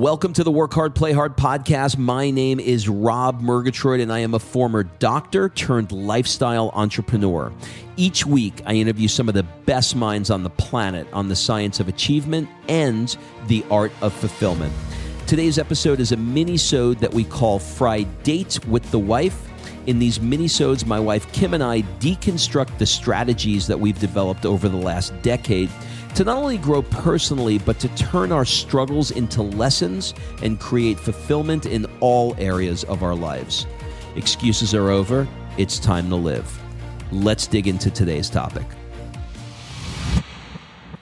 Welcome to the Work Hard, Play Hard podcast. My name is Rob Murgatroyd, and I am a former doctor turned lifestyle entrepreneur. Each week, I interview some of the best minds on the planet on the science of achievement and the art of fulfillment. Today's episode is a mini-sode that we call Fried Date with the Wife. In these mini-sodes, my wife Kim and I deconstruct the strategies that we've developed over the last decade to not only grow personally, but to turn our struggles into lessons and create fulfillment in all areas of our lives. Excuses are over. It's time to live. Let's dig into today's topic.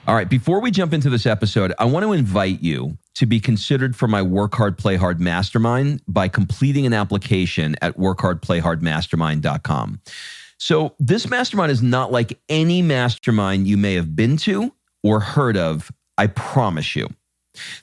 All right, before we jump into this episode, I want to invite you to be considered for my Work Hard, Play Hard Mastermind by completing an application at workhardplayhardmastermind.com. So this mastermind is not like any mastermind you may have been to or heard of, I promise you.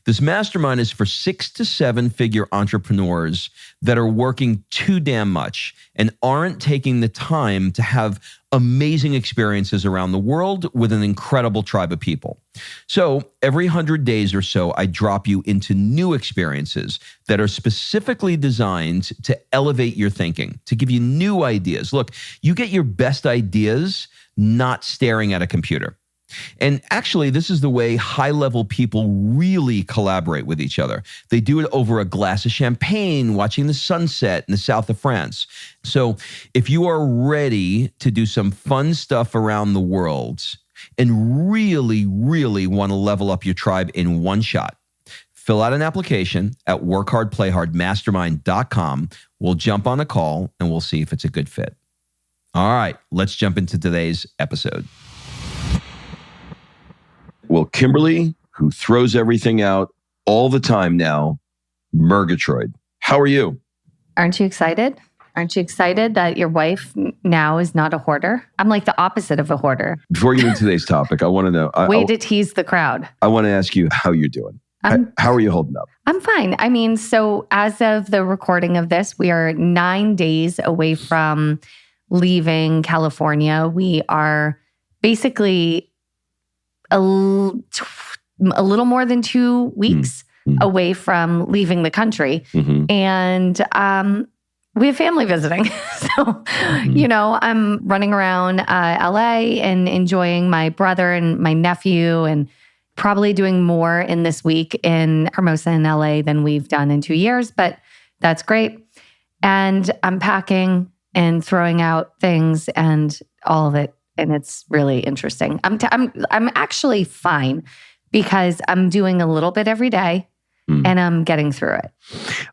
This mastermind is for 6 to 7 figure entrepreneurs that are working too damn much and aren't taking the time to have amazing experiences around the world with an incredible tribe of people. So every 100 days or so, I drop you into new experiences that are specifically designed to elevate your thinking, to give you new ideas. Look, you get your best ideas not staring at a computer. And actually, this is the way high-level people really collaborate with each other. They do it over a glass of champagne, watching the sunset in the south of France. So if you are ready to do some fun stuff around the world and really, really want to level up your tribe in one shot, fill out an application at workhardplayhardmastermind.com. We'll jump on a call and we'll see if it's a good fit. All right, let's jump into today's episode. Well, Kimberly, who throws everything out all the time now, Murgatroyd. How are you? Aren't you excited? Aren't you excited that your wife now is not a hoarder? I'm like the opposite of a hoarder. Before we get into today's topic, I want to know. Way to tease the crowd. I want to ask you how you're doing. How are you holding up? I'm fine. I mean, so as of the recording of this, we are 9 days away from leaving California. We are basically a little more than 2 weeks away from leaving the country. And we have family visiting. So, you know, I'm running around LA and enjoying my brother and my nephew and probably doing more in this week in Hermosa in LA than we've done in 2 years, but that's great. And I'm packing and throwing out things and all of it. And it's really interesting. I'm actually fine because I'm doing a little bit every day and I'm getting through it.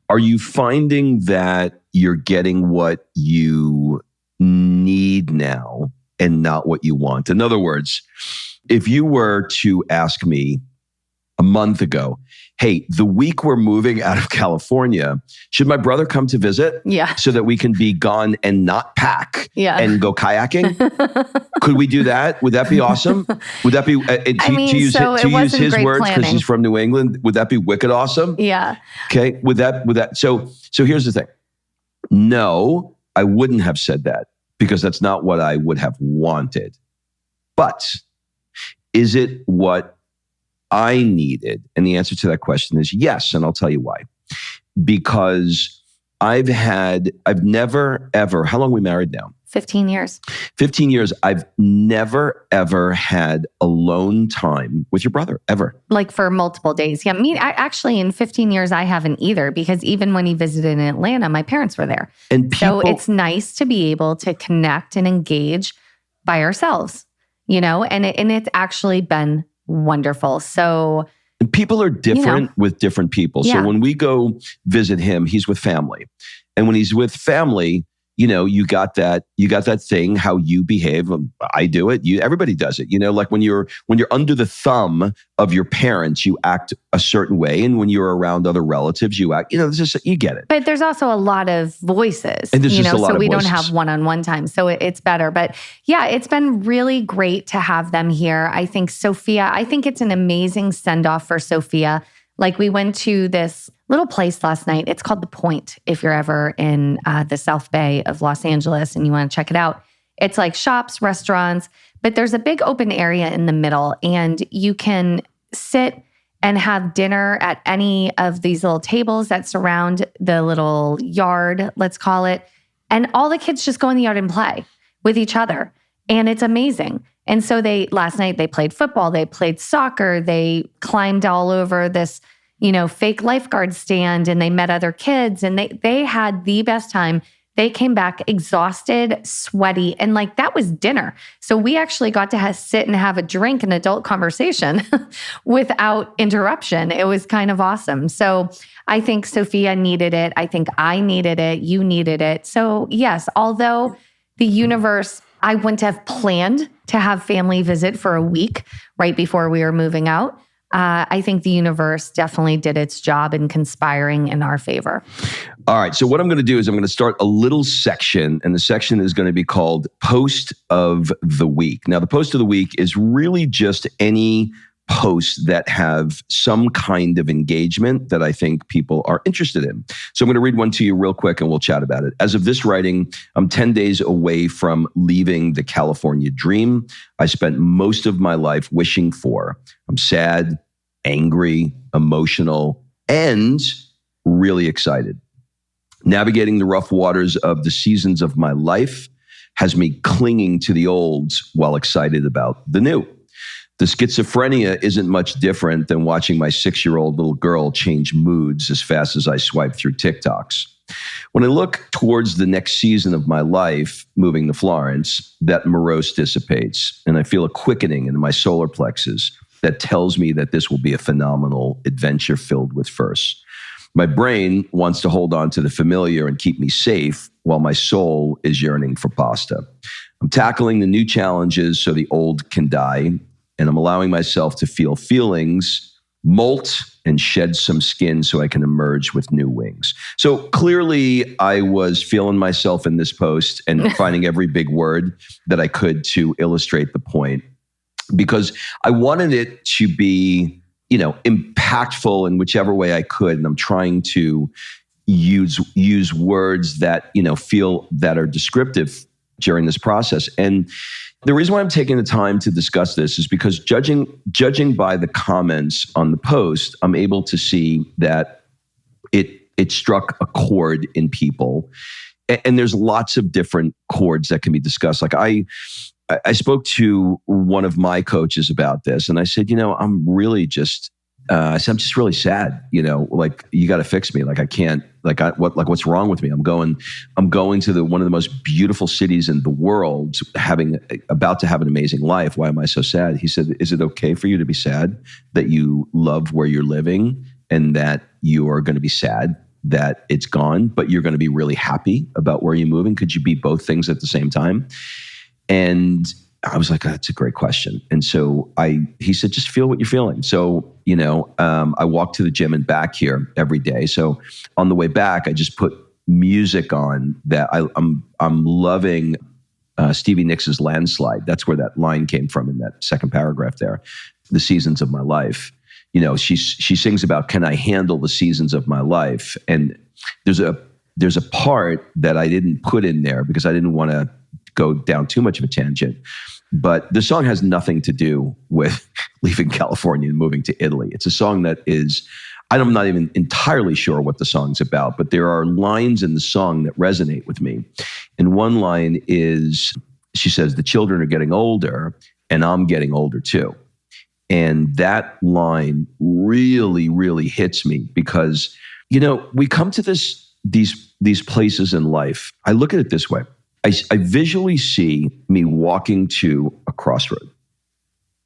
Are you finding that you're getting what you need now and not what you want? In other words, if you were to ask me a month ago, hey, the week we're moving out of California, should my brother come to visit? Yeah. So that we can be gone and not pack and go kayaking? Could we do that? Would that be awesome? Would that be, to use his words, because he's from New England, would that be wicked awesome? Yeah. Okay. So here's the thing. No, I wouldn't have said that because that's not what I would have wanted. But is it what I needed? And the answer to that question is yes. And I'll tell you why. Because I've never, ever, how long are we married now? 15 years. 15 years. I've never, ever had alone time with your brother, ever. Like for multiple days. Yeah, I actually, in 15 years, I haven't either, because even when he visited in Atlanta, my parents were there. So it's nice to be able to connect and engage by ourselves, you know, and it's actually been wonderful. So and people are different with different people. Yeah. So when we go visit him, he's with family. And when he's with family, you know, you got that thing, how you behave. I do it. Everybody does it. You know, like when you're under the thumb of your parents, you act a certain way. And when you're around other relatives, you act, you know, you get it. But there's also a lot of voices, and there's just a lot so of we voices. don't have one-on-one time. So it's better. But yeah, it's been really great to have them here. I think it's an amazing send-off for Sophia. Like we went to this little place last night. It's called The Point. If you're ever in the South Bay of Los Angeles and you want to check it out, it's like shops, restaurants, but there's a big open area in the middle and you can sit and have dinner at any of these little tables that surround the little yard, let's call it. And all the kids just go in the yard and play with each other. And it's amazing. And so last night they played football, they played soccer, they climbed all over this, fake lifeguard stand, and they met other kids, and they had the best time. They came back exhausted, sweaty, and that was dinner. So we actually got to sit and have a drink, an adult conversation without interruption. It was kind of awesome. So I think Sophia needed it. I think I needed it. You needed it. So yes, although the universe, I wouldn't have planned to have family visit for a week right before we were moving out. I think the universe definitely did its job in conspiring in our favor. All right. So what I'm going to do is I'm going to start a little section, and the section is going to be called Post of the Week. Now, the Post of the Week is really just any posts that have some kind of engagement that I think people are interested in. So I'm going to read one to you real quick and we'll chat about it. As of this writing, I'm 10 days away from leaving the California dream I spent most of my life wishing for. I'm sad, angry, emotional, and really excited. Navigating the rough waters of the seasons of my life has me clinging to the old while excited about the new. The schizophrenia isn't much different than watching my 6-year-old little girl change moods as fast as I swipe through TikToks. When I look towards the next season of my life, moving to Florence, that morose dissipates, and I feel a quickening in my solar plexus that tells me that this will be a phenomenal adventure filled with firsts. My brain wants to hold on to the familiar and keep me safe, while my soul is yearning for pasta. I'm tackling the new challenges so the old can die, and I'm allowing myself to feel feelings, molt, and shed some skin so I can emerge with new wings. So clearly I was feeling myself in this post and finding every big word that I could to illustrate the point, because I wanted it to be, impactful in whichever way I could. And I'm trying to use words that, feel that are descriptive during this process. And the reason why I'm taking the time to discuss this is because judging by the comments on the post, I'm able to see that it struck a chord in people. And there's lots of different chords that can be discussed. Like I spoke to one of my coaches about this, and I said, I'm really just, I'm just really sad. You got to fix me. I can't. What's wrong with me? I'm going to one of the most beautiful cities in the world, about to have an amazing life. Why am I so sad? He said, is it okay for you to be sad that you love where you're living and that you are going to be sad that it's gone, but you're going to be really happy about where you're moving? Could you be both things at the same time? And I was like, that's a great question. And so he said, just feel what you're feeling. So, I walk to the gym and back here every day. So on the way back, I just put music on that I'm loving. Stevie Nicks' Landslide. That's where that line came from in that second paragraph there. The seasons of my life. She sings about, can I handle the seasons of my life? And there's a part that I didn't put in there because I didn't want to go down too much of a tangent. But the song has nothing to do with leaving California and moving to Italy. It's a song that is, I'm not even entirely sure what the song's about, but there are lines in the song that resonate with me. And one line is, she says, the children are getting older and I'm getting older too. And that line really, really hits me because, we come to these places in life. I look at it this way. I visually see me walking to a crossroad,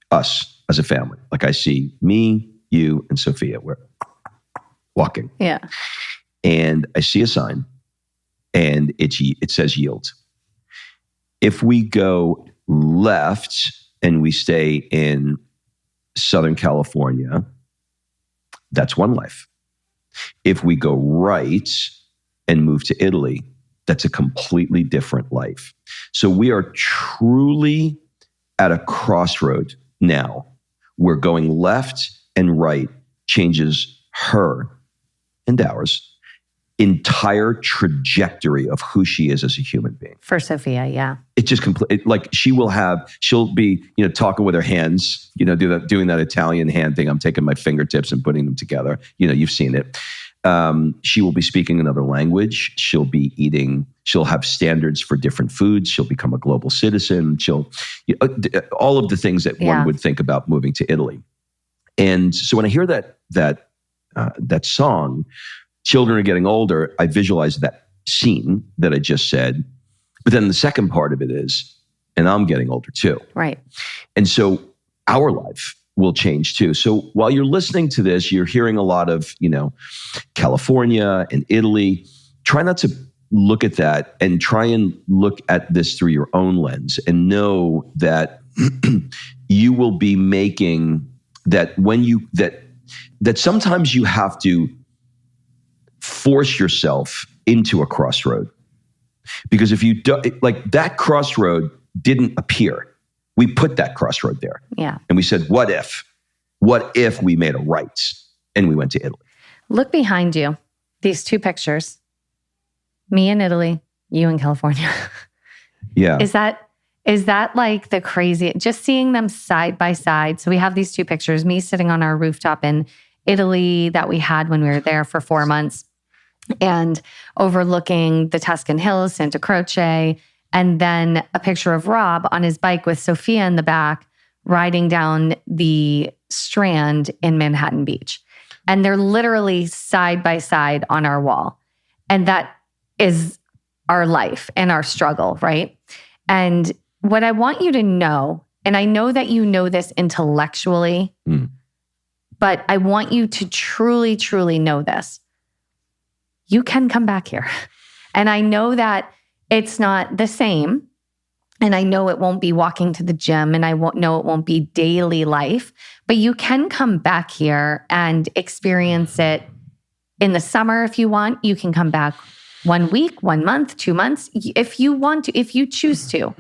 us as a family. Like I see me, you, and Sophia. We're walking. Yeah. And I see a sign and it says yield. If we go left and we stay in Southern California, that's one life. If we go right and move to Italy, that's a completely different life. So we are truly at a crossroad now. We're going left and right changes her and ours. entire trajectory of who she is as a human being. For Sophia, yeah. It just like she'll be, talking with her hands, doing that Italian hand thing. I'm taking my fingertips and putting them together. You've seen it. She will be speaking another language. She'll have standards for different foods. She'll become a global citizen. All of the things that one would think about moving to Italy. And so when I hear that song, children are getting older, I visualize that scene that I just said. But then the second part of it is, and I'm getting older too. Right. And so our life will change too. So while you're listening to this, you're hearing a lot of, California and Italy. Try not to look at that, and try and look at this through your own lens, and know that you will be making that that sometimes you have to force yourself into a crossroad. Because if you do, that crossroad didn't appear. We put that crossroad there. Yeah. And we said, what if we made a right and we went to Italy? Look behind you. These two pictures. Me in Italy, you in California. Yeah. Is that like the crazy, just seeing them side by side? So we have these two pictures, me sitting on our rooftop in Italy that we had when we were there for 4 months, and overlooking the Tuscan Hills, Santa Croce, and then a picture of Rob on his bike with Sophia in the back, riding down the Strand in Manhattan Beach. And they're literally side by side on our wall. And that is our life and our struggle, right? And what I want you to know, and I know that you know this intellectually, but I want you to truly, truly know this. You can come back here. And I know that it's not the same. And I know it won't be walking to the gym, and I know it won't be daily life, but you can come back here and experience it in the summer if you want. You can come back 1 week, 1 month, 2 months, if you want to, if you choose to.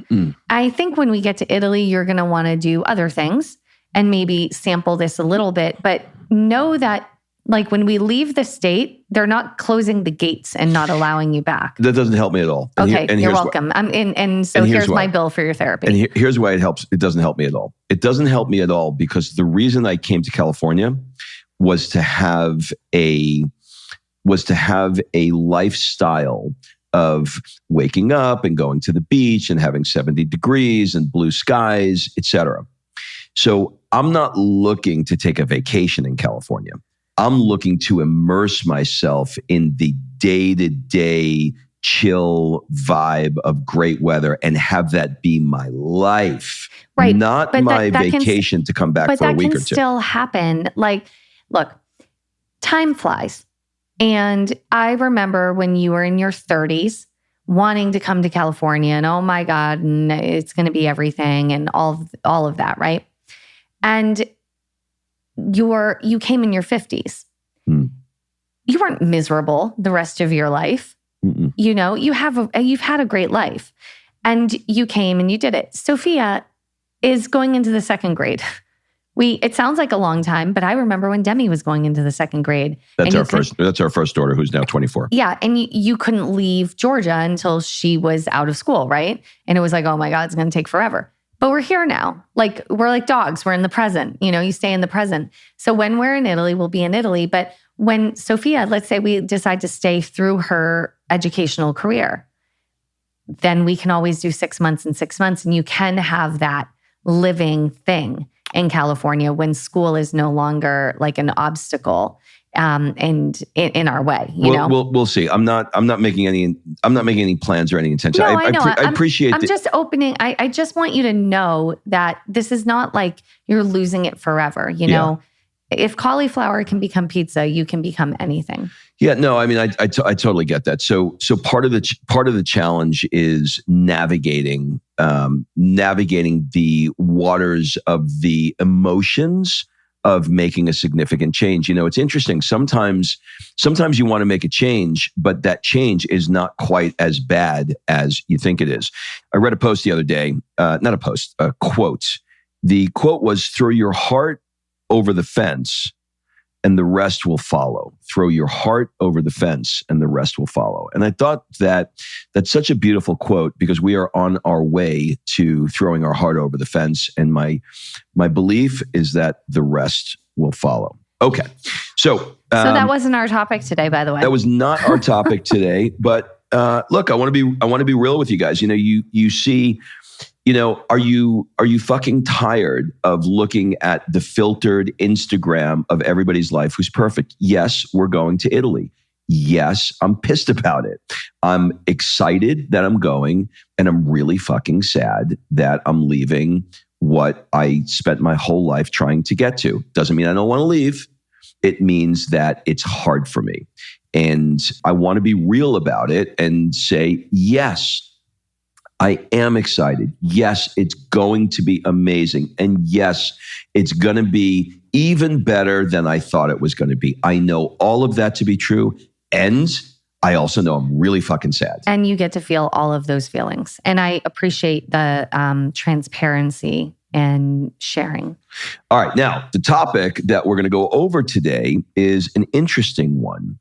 I think when we get to Italy, you're going to want to do other things and maybe sample this a little bit, but know that like when we leave the state, they're not closing the gates and not allowing you back. That doesn't help me at all. Okay, you're welcome. So here's my bill for your therapy. And here's why it helps. It doesn't help me at all. It doesn't help me at all because the reason I came to California was to have a lifestyle of waking up and going to the beach and having 70 degrees and blue skies, etc. So I'm not looking to take a vacation in California. I'm looking to immerse myself in the day-to-day chill vibe of great weather and have that be my life, right? Not but my vacation to come back for a week or two. But that can still happen. Like, look, time flies. And I remember when you were in your 30s wanting to come to California and oh my God, and it's going to be everything and all of that, right? And you came in your 50s. You weren't miserable the rest of your life. You've had a great life, and you came and you did it. Sophia is going into the second grade. It sounds like a long time, but I remember when Demi was going into the second grade. That's our first daughter, who's now 24. Yeah, and you couldn't leave Georgia until she was out of school, right? And it was like, oh my God, it's going to take forever. But we're here now. Like, we're like dogs. We're in the present. You stay in the present. So when we're in Italy, we'll be in Italy. But when Sophia, let's say we decide to stay through her educational career, then we can always do 6 months and 6 months. And you can have that living thing in California when school is no longer like an obstacle and in our way. We'll see. I'm not making any plans or any intention. No, I know. I appreciate. I'm just opening. I just want you to know that this is not like you're losing it forever. You know, if cauliflower can become pizza, you can become anything. Yeah, no, I mean, I totally get that. So part of the challenge is navigating the waters of the emotions of making a significant change. It's interesting. Sometimes you want to make a change, but that change is not quite as bad as you think it is. I read a post the other day, not a post, a quote. The quote was, throw your heart over the fence and the rest will follow. Throw your heart over the fence and the rest will follow. And I thought that that's such a beautiful quote because we are on our way to throwing our heart over the fence. And my belief is that the rest will follow. Okay. So that wasn't our topic today, by the way. That was not our topic today, but look, I want to be real with you guys. You see, are you fucking tired of looking at the filtered Instagram of everybody's life who's perfect? Yes, we're going to Italy. Yes, I'm pissed about it. I'm excited that I'm going, and I'm really fucking sad that I'm leaving what I spent my whole life trying to get to. Doesn't mean I don't want to leave. It means that it's hard for me. And I want to be real about it and say, yes, I am excited. Yes, it's going to be amazing. And yes, it's going to be even better than I thought it was going to be. I know all of that to be true. And I also know I'm really fucking sad. And you get to feel all of those feelings. And I appreciate the transparency and sharing. All right. Now, the topic that we're going to go over today is an interesting one.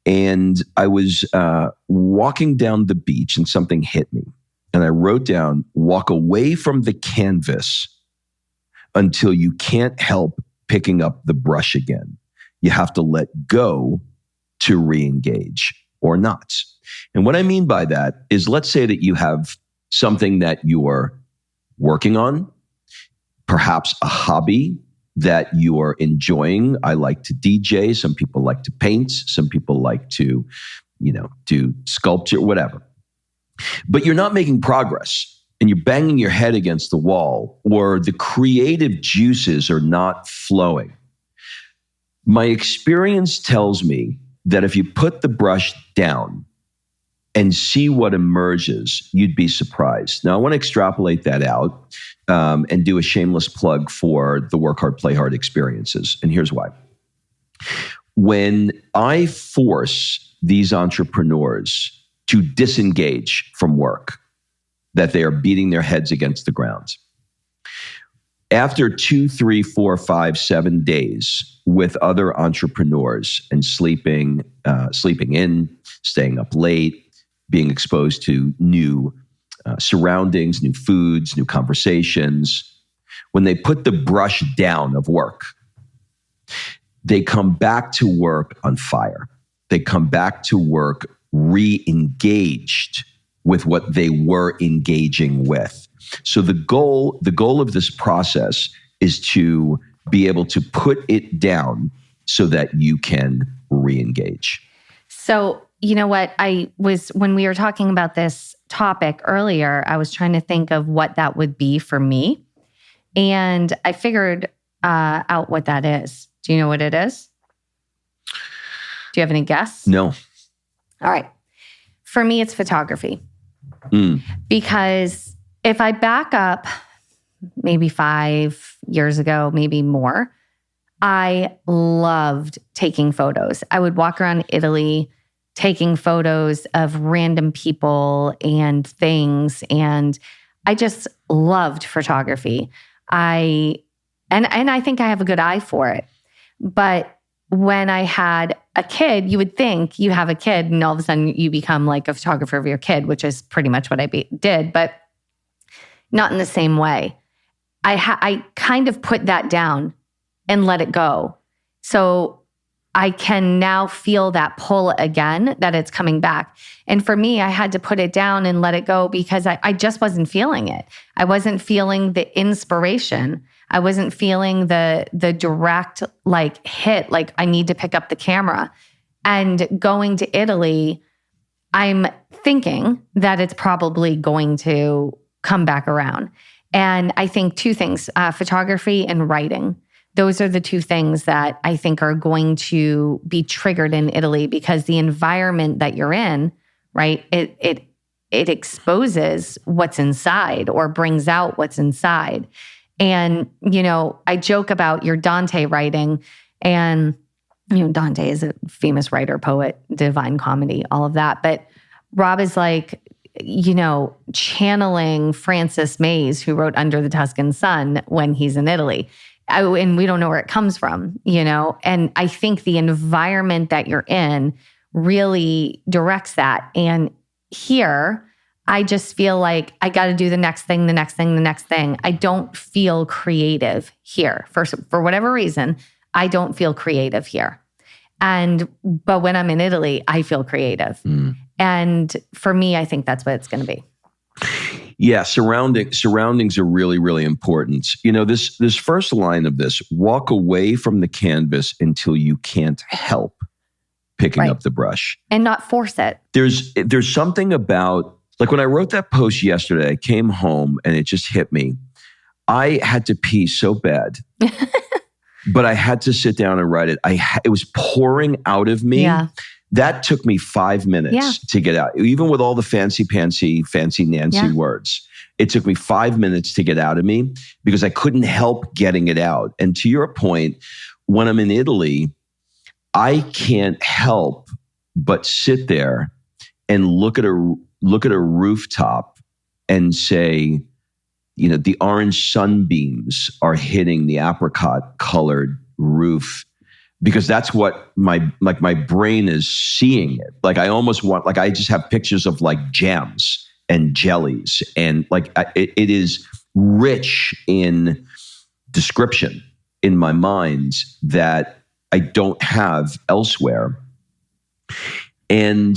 And I was walking down the beach and something hit me. And I wrote down, walk away from the canvas until you can't help picking up the brush again. You have to let go to re-engage or not. And what I mean by that is, let's say that you have something that you're working on, perhaps a hobby that you are enjoying. I like to DJ. Some people like to paint. Some people like to, do sculpture, whatever. But you're not making progress and you're banging your head against the wall, or the creative juices are not flowing. My experience tells me that if you put the brush down and see what emerges, you'd be surprised. Now, I want to extrapolate that out and do a shameless plug for the Work Hard, Play Hard experiences. And here's why. When I force these entrepreneurs to disengage from work, that they are beating their heads against the ground, after 2, 3, 4, 5, 7 days with other entrepreneurs and sleeping in, staying up late, being exposed to new surroundings, new foods, new conversations, when they put the brush down of work, they come back to work on fire. They come back to work re-engaged with what they were engaging with. So the goal of this process is to be able to put it down so that you can re-engage. So, you know what? When we were talking about this topic earlier, I was trying to think of what that would be for me. And I figured out what that is. Do you know what it is? Do you have any guess? No. All right. For me, it's photography. Because if I back up maybe 5 years ago, maybe more, I loved taking photos. I would walk around Italy taking photos of random people and things. And I just loved photography. And I think I have a good eye for it. But when I had a kid, you would think you have a kid and all of a sudden you become like a photographer of your kid, which is pretty much what I did, but not in the same way. I kind of put that down and let it go. So I can now feel that pull again, that it's coming back. And for me, I had to put it down and let it go because I just wasn't feeling it. I wasn't feeling the inspiration. I wasn't feeling the direct hit, like I need to pick up the camera. And going to Italy, I'm thinking that it's probably going to come back around. And I think two things, photography and writing. Those are the two things that I think are going to be triggered in Italy because the environment that you're in, right, it exposes what's inside or brings out what's inside. And, I joke about your Dante writing, and, Dante is a famous writer, poet, divine comedy, all of that. But Rob is like, channeling Francis Mays, who wrote Under the Tuscan Sun when he's in Italy. And we don't know where it comes from, And I think the environment that you're in really directs that. And here, I just feel like I got to do the next thing, the next thing, the next thing. I don't feel creative here. For whatever reason, I don't feel creative here. But when I'm in Italy, I feel creative. And for me, I think that's what it's going to be. Yeah, surroundings are really, really important. This first line of this, walk away from the canvas until you can't help picking up the brush. And not force it. There's something about, like when I wrote that post yesterday, I came home and it just hit me. I had to pee so bad, but I had to sit down and write it. It was pouring out of me. Yeah. That took me 5 minutes to get out. Even with all the fancy Nancy words, it took me 5 minutes to get out of me because I couldn't help getting it out. And to your point, when I'm in Italy, I can't help but sit there and look at a rooftop and say, the orange sunbeams are hitting the apricot colored roof. Because that's what my brain is seeing it. Like I almost want, like I just have pictures of like jams and jellies, and like it is rich in description in my mind that I don't have elsewhere. And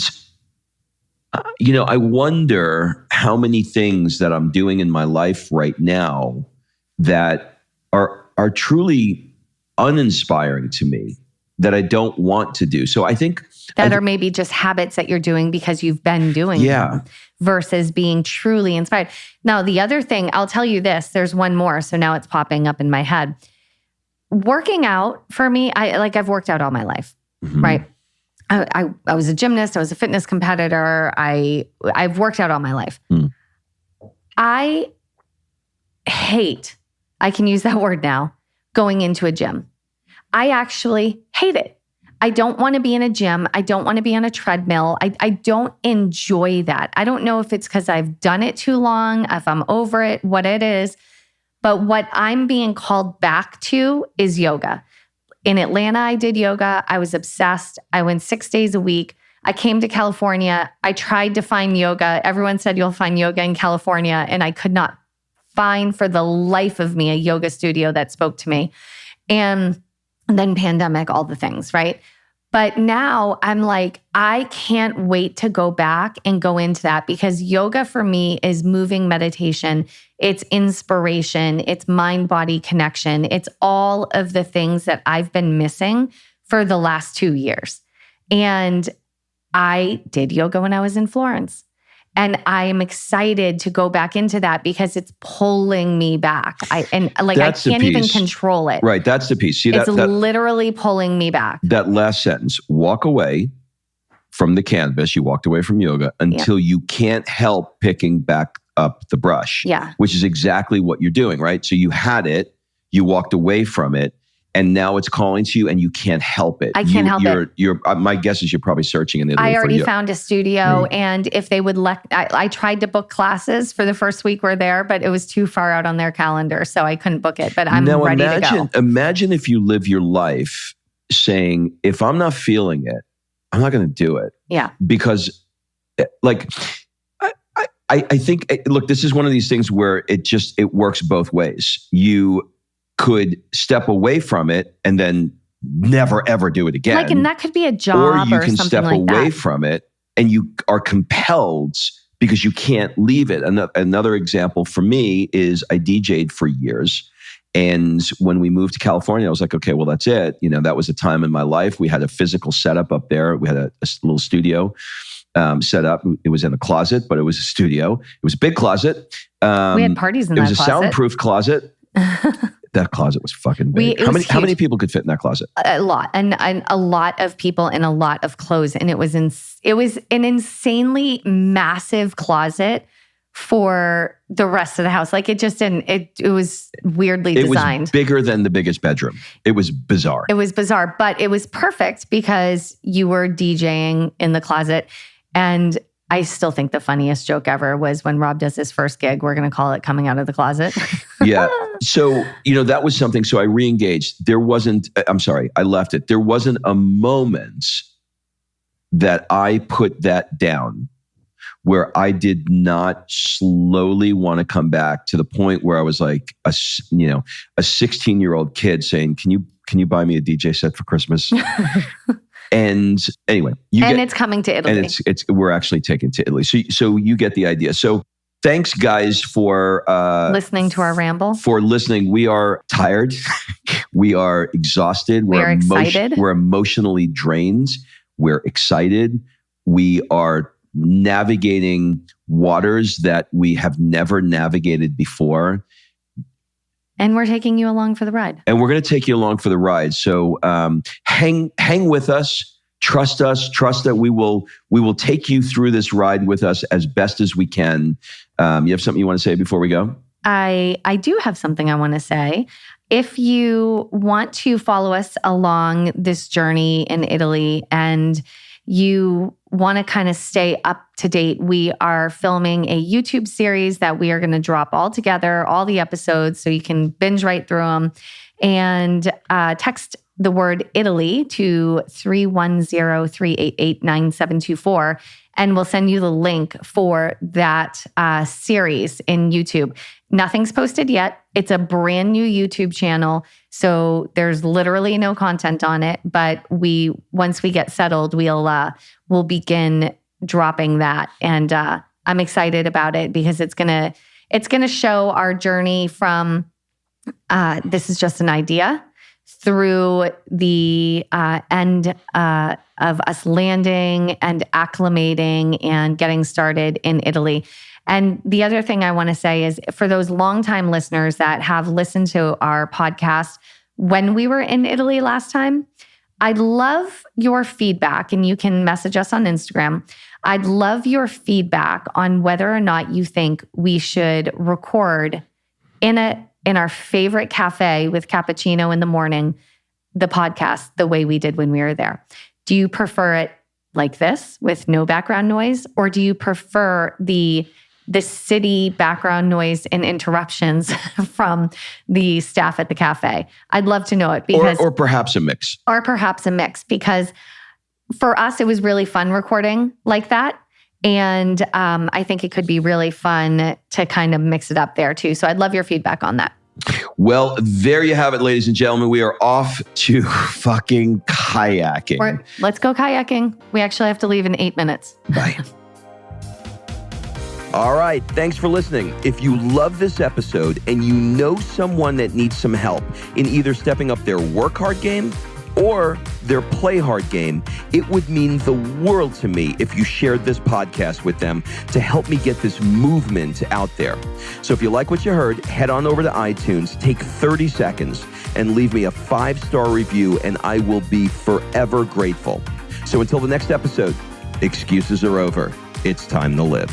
I wonder how many things that I'm doing in my life right now that are truly uninspiring to me, that I don't want to do. So I think that are maybe just habits that you're doing because you've been doing them versus being truly inspired. Now, the other thing, I'll tell you this, there's one more. So now it's popping up in my head. Working out for me, I've worked out all my life, right? I was a gymnast. I was a fitness competitor. I've worked out all my life. I hate, I can use that word now, going into a gym. I actually hate it. I don't want to be in a gym. I don't want to be on a treadmill. I don't enjoy that. I don't know if it's because I've done it too long, if I'm over it, what it is. But what I'm being called back to is yoga. In Atlanta, I did yoga. I was obsessed. I went 6 days a week. I came to California. I tried to find yoga. Everyone said you'll find yoga in California. And I could not find for the life of me a yoga studio that spoke to me. And then pandemic, all the things, right? But now I'm like, I can't wait to go back and go into that because yoga for me is moving meditation. It's inspiration. It's mind-body connection. It's all of the things that I've been missing for the last 2 years. And I did yoga when I was in Florence. And I am excited to go back into that because it's pulling me back. I can't even control it. Right, that's the piece. See, it's literally pulling me back. That last sentence, walk away from the canvas, you walked away from yoga until you can't help picking back up the brush. Yeah. Which is exactly what you're doing, right? So you had it, you walked away from it, and now it's calling to you and you can't help it. I can't help it. My guess is you're probably searching in the I already found a studio and if they would I tried to book classes for the first week we're there, but it was too far out on their calendar. So I couldn't book it, but I'm ready to go. Imagine if you live your life saying, if I'm not feeling it, I'm not going to do it. Yeah. Because I think, look, this is one of these things where it works both ways. You could step away from it and then never, ever do it again. And that could be a job or you can something step like away that. from it and you are compelled because you can't leave it. Another example for me is I DJ'd for years. And when we moved to California, I was like, okay, well, that's it. That was a time in my life. We had a physical setup up there. We had a little studio set up. It was in a closet, but it was a studio. It was a big closet. We had parties in that closet. It was a soundproof closet. That closet was fucking big. How many people could fit in that closet? A lot, and a lot of people and a lot of clothes. And it was an insanely massive closet for the rest of the house. Like it just didn't. It was weirdly designed. It was bigger than the biggest bedroom. It was bizarre. It was bizarre, but it was perfect because you were DJing in the closet, and I still think the funniest joke ever was when Rob does his first gig. We're going to call it Coming Out of the Closet. Yeah. So, that was something. So I re-engaged. I left it. There wasn't a moment that I put that down where I did not slowly want to come back to the point where I was like a 16-year-old kid saying, can you buy me a DJ set for Christmas? And anyway, it's coming to Italy. And we're actually taking to Italy. So you get the idea. So thanks, guys, for listening to our ramble. For listening. We are tired. We are exhausted. We're excited. We're emotionally drained. We're excited. We are navigating waters that we have never navigated before. And we're taking you along for the ride. And we're going to take you along for the ride. So hang with us. Trust us. Trust that we will take you through this ride with us as best as we can. You have something you want to say before we go? I do have something I want to say. If you want to follow us along this journey in Italy and you want to kind of stay up to date, we are filming a YouTube series that we are going to drop all together, all the episodes, so you can binge right through them. And text the word Italy to 310-388-9724, and we'll send you the link for that series in YouTube. Nothing's posted yet. It's a brand new YouTube channel, so there's literally no content on it. But once we get settled, we'll begin dropping that, and I'm excited about it because it's gonna show our journey from this is just an idea through the end of us landing and acclimating and getting started in Italy. And the other thing I want to say is for those longtime listeners that have listened to our podcast when we were in Italy last time, I'd love your feedback, and you can message us on Instagram. I'd love your feedback on whether or not you think we should record in our favorite cafe with cappuccino in the morning, the podcast the way we did when we were there. Do you prefer it like this with no background noise, or do you prefer the city background noise and interruptions from the staff at the cafe? I'd love to know it, because or perhaps a mix. Or perhaps a mix, because for us, it was really fun recording like that. And I think it could be really fun to kind of mix it up there too. So I'd love your feedback on that. Well, there you have it, ladies and gentlemen. We are off to fucking kayaking. Let's go kayaking. We actually have to leave in 8 minutes. Bye. All right. Thanks for listening. If you love this episode and you know someone that needs some help in either stepping up their work hard game or their play hard game, it would mean the world to me if you shared this podcast with them to help me get this movement out there. So if you like what you heard, head on over to iTunes, take 30 seconds and leave me a 5-star review, and I will be forever grateful. So until the next episode, excuses are over. It's time to live.